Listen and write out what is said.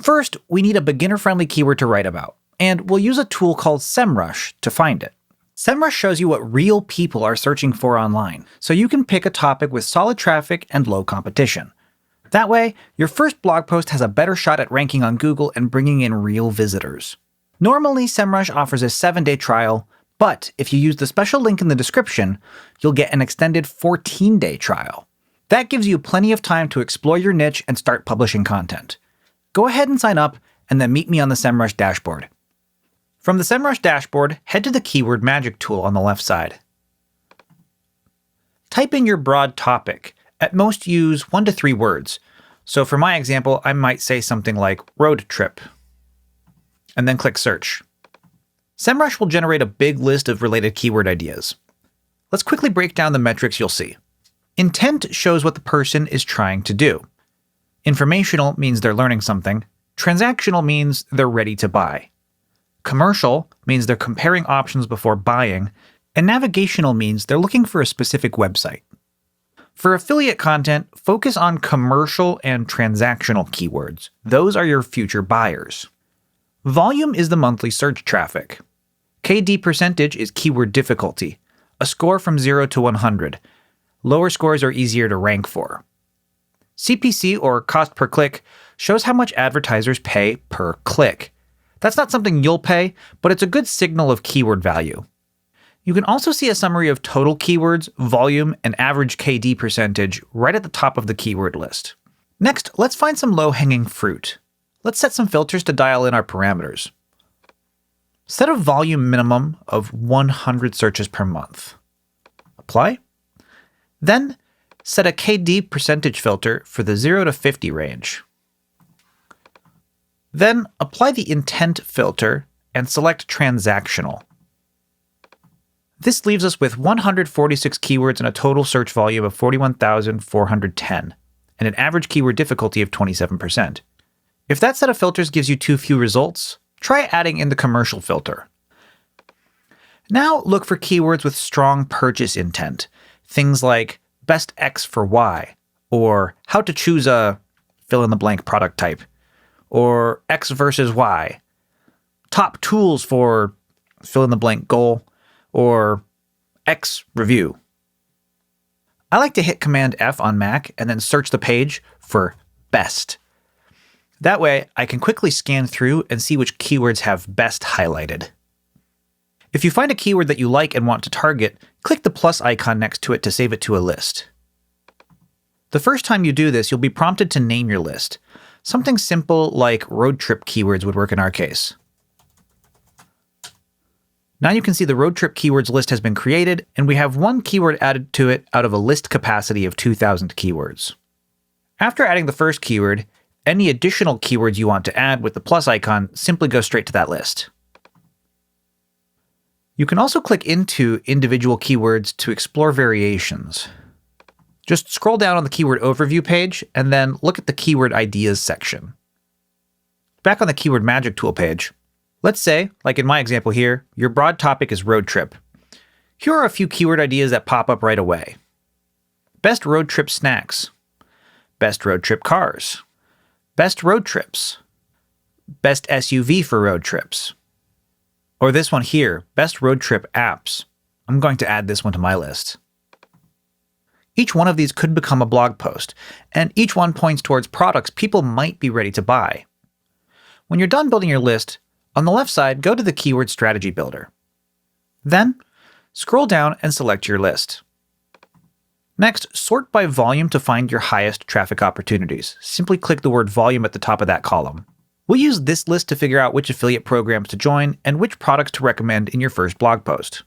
First, we need a beginner-friendly keyword to write about, and we'll use a tool called Semrush to find it. Semrush shows you what real people are searching for online, so you can pick a topic with solid traffic and low competition. That way, your first blog post has a better shot at ranking on Google and bringing in real visitors. Normally, Semrush offers a 7-day trial, but if you use the special link in the description, you'll get an extended 14-day trial. That gives you plenty of time to explore your niche and start publishing content. Go ahead and sign up, and then meet me on the Semrush dashboard. From the Semrush dashboard, head to the Keyword Magic tool on the left side. Type in your broad topic. At most, use 1 to 3 words. So for my example, I might say something like road trip, and then click search. Semrush will generate a big list of related keyword ideas. Let's quickly break down the metrics you'll see. Intent shows what the person is trying to do. Informational means they're learning something. Transactional means they're ready to buy. Commercial means they're comparing options before buying. And navigational means they're looking for a specific website. For affiliate content, focus on commercial and transactional keywords. Those are your future buyers. Volume is the monthly search traffic. KD percentage is keyword difficulty, a score from 0 to 100. Lower scores are easier to rank for. CPC, or cost per click, shows how much advertisers pay per click. That's not something you'll pay, but it's a good signal of keyword value. You can also see a summary of total keywords, volume, and average KD percentage right at the top of the keyword list. Next, let's find some low-hanging fruit. Let's set some filters to dial in our parameters. Set a volume minimum of 100 searches per month. Apply. Then, set a KD percentage filter for the 0 to 50 range. Then, apply the intent filter and select transactional. This leaves us with 146 keywords and a total search volume of 41,410, and an average keyword difficulty of 27%. If that set of filters gives you too few results, try adding in the commercial filter. Now look for keywords with strong purchase intent, things like best X for Y, or how to choose a fill-in-the-blank product type, or X versus Y, top tools for fill-in-the-blank goal, or X review. I like to hit Command F on Mac and then search the page for best. That way, I can quickly scan through and see which keywords have best highlighted. If you find a keyword that you like and want to target, click the plus icon next to it to save it to a list. The first time you do this, you'll be prompted to name your list. Something simple like road trip keywords would work in our case. Now you can see the road trip keywords list has been created, and we have 1 keyword added to it out of a list capacity of 2,000 keywords. After adding the first keyword, any additional keywords you want to add with the plus icon simply go straight to that list. You can also click into individual keywords to explore variations. Just scroll down on the keyword overview page and then look at the keyword ideas section. Back on the Keyword Magic tool page, let's say, like in my example here, your broad topic is road trip. Here are a few keyword ideas that pop up right away. Best road trip snacks. Best road trip cars. Best road trips. Best SUV for road trips. Or this one here, best road trip apps. I'm going to add this one to my list. Each one of these could become a blog post, and each one points towards products people might be ready to buy. When you're done building your list, on the left side, go to the Keyword Strategy Builder. Then, scroll down and select your list. Next, sort by volume to find your highest traffic opportunities. Simply click the word volume at the top of that column. We'll use this list to figure out which affiliate programs to join and which products to recommend in your first blog post.